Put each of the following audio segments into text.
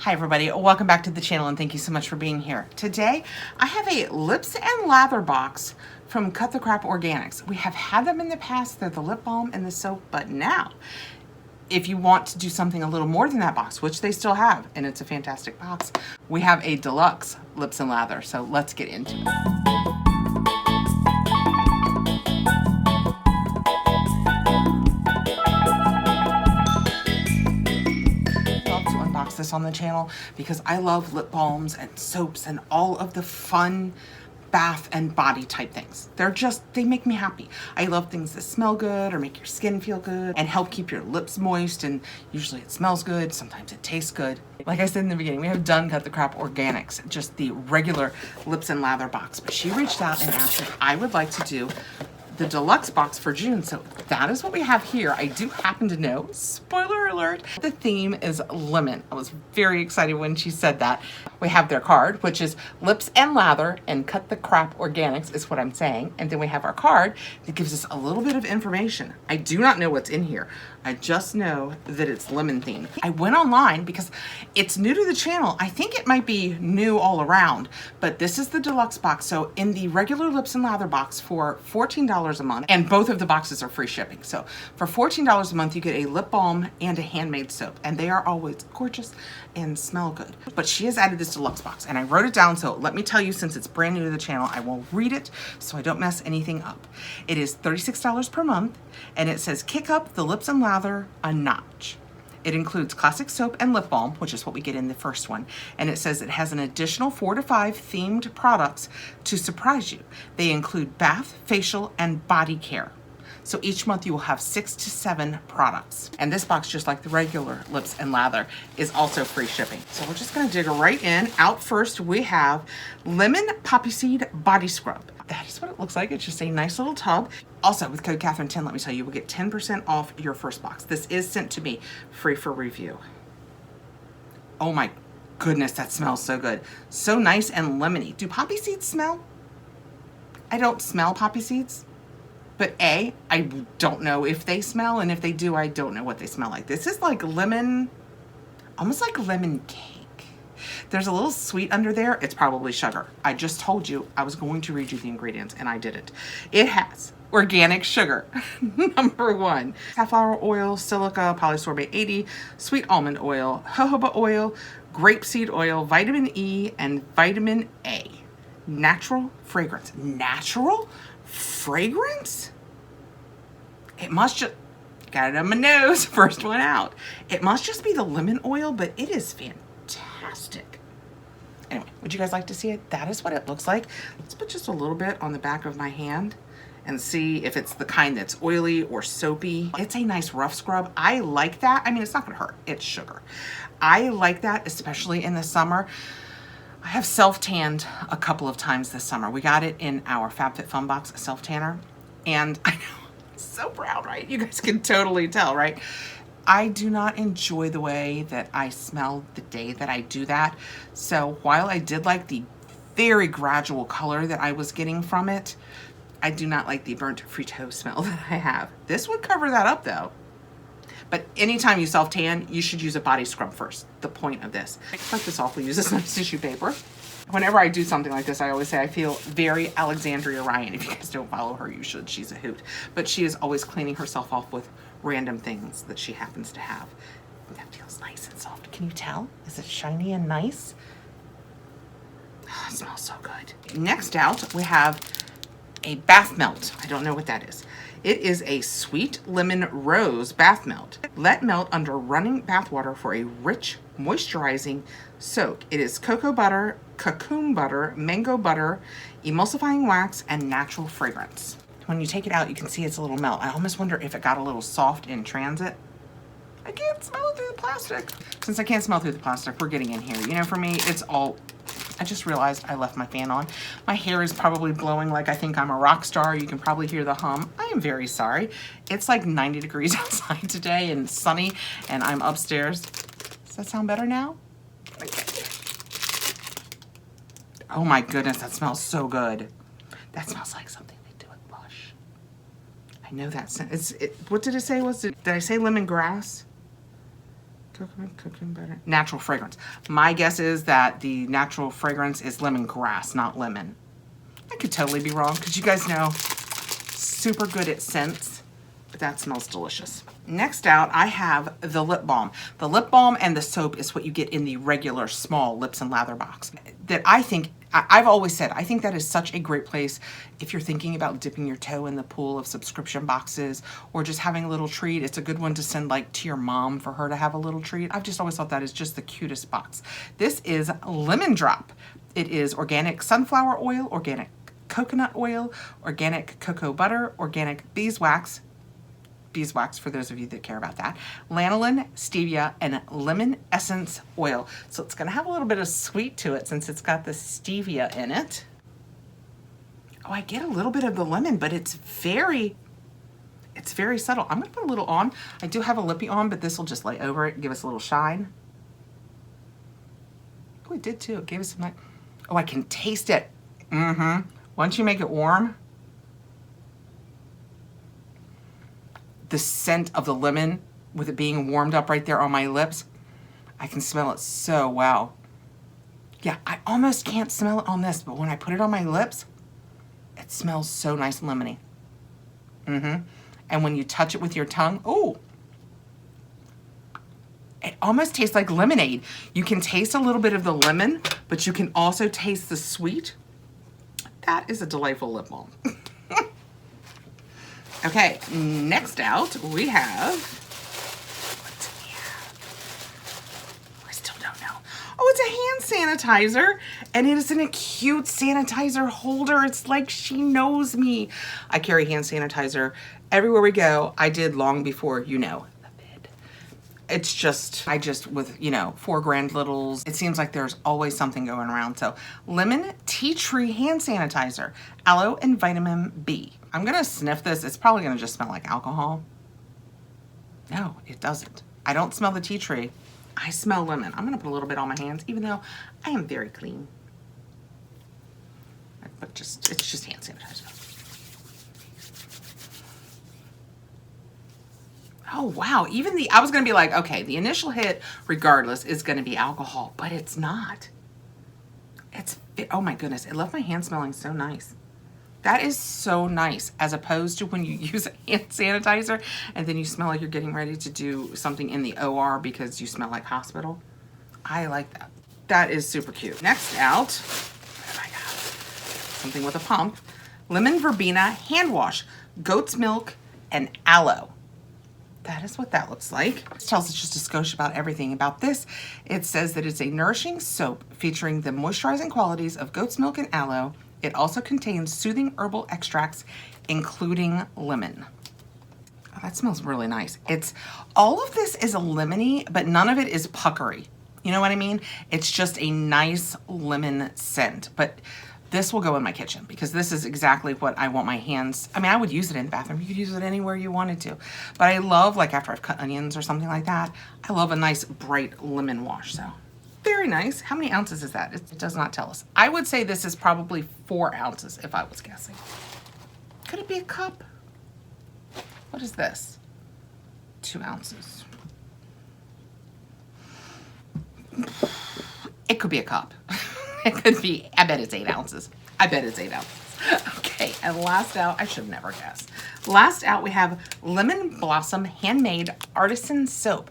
Hi everybody, welcome back to the channel and thank you so much for being here. Today, I have a Lips and Lather box from Cut the Crap Organics. We have had them in the past, they're the lip balm and the soap, but now, if you want to do something a little more than that box, which they still have, and it's a fantastic box, we have a Deluxe Lips and Lather, so let's get into it. This on the channel because I love lip balms and soaps and all of the fun bath and body type things. They make me happy. I love things that smell good or make your skin feel good and help keep your lips moist, and usually it smells good, sometimes it tastes good. Like I said in the beginning, we have done Cut the Crap Organics, just the regular Lips and Lather box, but she reached out and asked if I would like to do the deluxe box for June, so that is what we have here. I do happen to know, spoiler alert, the theme is lemon. I was very excited when she said that. We have their card, which is Lips and Lather and Cut the Crap Organics is what I'm saying. And then we have our card that gives us a little bit of information. I do not know what's in here. I just know that it's lemon themed. I went online because it's new to the channel. I think it might be new all around, but this is the deluxe box. So in the regular Lips and Lather box for $14 a month, and both of the boxes are free shipping. So for $14 a month, you get a lip balm and a handmade soap, and they are always gorgeous and smell good. But she has added this deluxe box, and I wrote it down, so let me tell you, since it's brand new to the channel, I will read it so I don't mess anything up. It is $36 per month, and it says kick up the Lips and Lather a notch. It includes classic soap and lip balm, which is what we get in the first one. And it says it has an additional 4 to 5 themed products to surprise you. They include bath, facial, and body care. So each month you will have 6 to 7 products. And this box, just like the regular Lips and Lather, is also free shipping. So we're just gonna dig right in. Out first, we have Lemon Poppy Seed Body Scrub. That is what it looks like. It's just a nice little tub. Also, with code Catherine10, let me tell you, we'll get 10% off your first box. This is sent to me free for review. Oh my goodness, that smells so good. So nice and lemony. Do poppy seeds smell? I don't smell poppy seeds, but I don't know if they smell, and if they do, I don't know what they smell like. This is like lemon, almost like lemon cake. There's a little sweet under there. It's probably sugar. I just told you I was going to read you the ingredients, and I didn't. It has organic sugar, number 1, safflower oil, silica, polysorbate 80, sweet almond oil, jojoba oil, grapeseed oil, vitamin E, and vitamin A. Natural fragrance. Natural fragrance? It must just, got it on my nose, first one out. It must just be the lemon oil, but it is fantastic. Anyway, would you guys like to see it? That is what it looks like. Let's put just a little bit on the back of my hand and see if it's the kind that's oily or soapy. It's a nice rough scrub. I like that. I mean, it's not gonna hurt. It's sugar. I like that, especially in the summer. I have self-tanned a couple of times this summer. We got it in our Fabfitfun box, a self-tanner. And I know, I'm so proud, right? You guys can totally tell, right? I do not enjoy the way that I smell the day that I do that. So while I did like the very gradual color that I was getting from it, I do not like the burnt Frito smell that I have. This would cover that up though. But anytime you self-tan, you should use a body scrub first. The point of this. Cut this off, we'll use this nice tissue paper. Whenever I do something like this, I always say I feel very Alexandria Ryan. If you guys don't follow her, you should. She's a hoot. But she is always cleaning herself off with random things that she happens to have. That feels nice and soft. Can you tell? Is it shiny and nice? Oh, it smells so good. Next out, we have a bath melt. I don't know what that is. It is a sweet lemon rose bath melt. Let melt under running bath water for a rich, moisturizing soak. It is cocoa butter, cocoon butter, mango butter, emulsifying wax, and natural fragrance. When you take it out, you can see it's a little melt. I almost wonder if it got a little soft in transit. I can't smell it through the plastic. Since I can't smell through the plastic, we're getting in here. You know, for me, it's all, I just realized I left my fan on. My hair is probably blowing like I think I'm a rock star. You can probably hear the hum. I am very sorry. It's like 90 degrees outside today and sunny, and I'm upstairs. Does that sound better now? Okay. Oh my goodness, that smells so good. That smells like something they do at Lush. I know that scent. What did it say? Did I say lemongrass? Coconut butter. Natural fragrance. My guess is that the natural fragrance is lemongrass, not lemon. I could totally be wrong because you guys know, super good at scents, but that smells delicious. Next out, I have the lip balm. The lip balm and the soap is what you get in the regular small Lips and Lather box. That I think, I've always said, I think that is such a great place if you're thinking about dipping your toe in the pool of subscription boxes or just having a little treat. It's a good one to send like to your mom for her to have a little treat. I've just always thought that is just the cutest box. This is Lemon Drop. It is organic sunflower oil, organic coconut oil, organic cocoa butter, organic beeswax for those of you that care about that, lanolin, stevia, and lemon essence oil. So it's gonna have a little bit of sweet to it since it's got the stevia in it. Oh, I get a little bit of the lemon, but it's very subtle. I'm gonna put a little on. I do have a lippy on, but this will just lay over it and give us a little shine. Oh, it did too. It gave us some like, oh, I can taste it. Once you make it warm, the scent of the lemon with it being warmed up right there on my lips, I can smell it so well. Yeah, I almost can't smell it on this, but when I put it on my lips, it smells so nice and lemony. And when you touch it with your tongue, oh, it almost tastes like lemonade. You can taste a little bit of the lemon, but you can also taste the sweet. That is a delightful lip balm. Okay, next out we have, what do we have? I still don't know. Oh, it's a hand sanitizer, and it is in a cute sanitizer holder. It's like she knows me. I carry hand sanitizer everywhere we go. I did long before, you know, the vid. It's just, with, you know, 4 grand littles, it seems like there's always something going around. So, lemon tea tree hand sanitizer, aloe and vitamin B. I'm gonna sniff this. It's probably gonna just smell like alcohol. No, it doesn't. I don't smell the tea tree. I smell lemon. I'm gonna put a little bit on my hands, even though I am very clean. But it's just hand sanitizer. Oh wow, even I was gonna be like, okay, the initial hit, regardless, is gonna be alcohol, but it's not. Oh my goodness, it left my hand smelling so nice. That is so nice, as opposed to when you use a hand sanitizer and then you smell like you're getting ready to do something in the OR because you smell like hospital. I like that. That is super cute. Next out, what have I got? Something with a pump. Lemon verbena hand wash, goat's milk, and aloe. That is what that looks like. It tells us just a skosh about everything about this. It says that it's a nourishing soap featuring the moisturizing qualities of goat's milk and aloe. It also contains soothing herbal extracts, including lemon. Oh, that smells really nice. All of this is a lemony, but none of it is puckery. You know what I mean? It's just a nice lemon scent, but this will go in my kitchen because this is exactly what I want my hands. I mean, I would use it in the bathroom. You could use it anywhere you wanted to, but I love, like after I've cut onions or something like that, I love a nice bright lemon wash. So very nice. How many ounces is that? It does not tell us. I would say this is probably 4 ounces if I was guessing. Could it be a cup? What is this? 2 ounces. It could be a cup. It could be, I bet it's 8 ounces. I bet it's 8 ounces. Okay, and last out, I should have never guessed. Last out, we have Lemon Blossom Handmade Artisan Soap.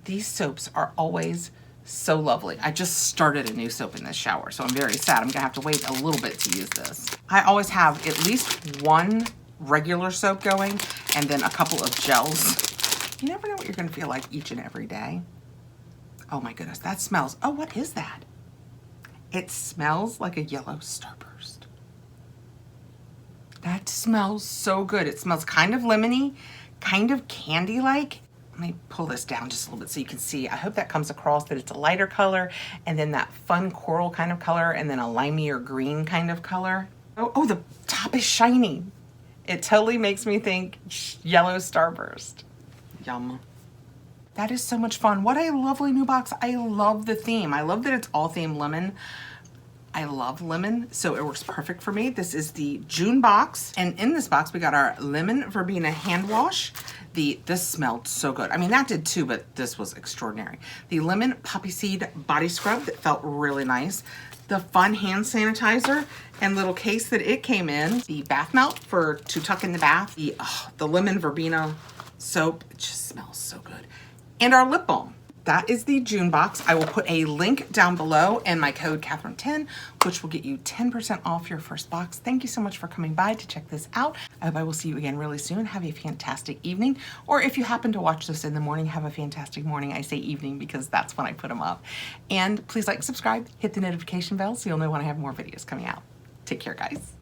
These soaps are always so lovely. I just started a new soap in this shower, so I'm very sad. I'm gonna have to wait a little bit to use this. I always have at least 1 regular soap going and then a couple of gels. You never know what you're gonna feel like each and every day. Oh my goodness, that smells, oh, what is that? It smells like a yellow starburst. That smells so good. It smells kind of lemony, kind of candy-like. Let me pull this down just a little bit so you can see. I hope that comes across that it's a lighter color and then that fun coral kind of color and then a limey or green kind of color. Oh, the top is shiny. It totally makes me think yellow starburst. Yum. That is so much fun. What a lovely new box. I love the theme. I love that it's all theme lemon. I love lemon, so it works perfect for me. This is the June box, and in this box we got our lemon verbena hand wash. This smelled so good. I mean, that did too, but this was extraordinary. The lemon poppy seed body scrub that felt really nice. The fun hand sanitizer and little case that it came in. The bath melt to tuck in the bath. The lemon verbena soap, it just smells so good. And our lip balm. That is the June box. I will put a link down below and my code Catherine10, which will get you 10% off your first box. Thank you so much for coming by to check this out. I hope I will see you again really soon. Have a fantastic evening. Or if you happen to watch this in the morning, have a fantastic morning. I say evening because that's when I put them up. And please like, subscribe, hit the notification bell so you'll know when I have more videos coming out. Take care, guys.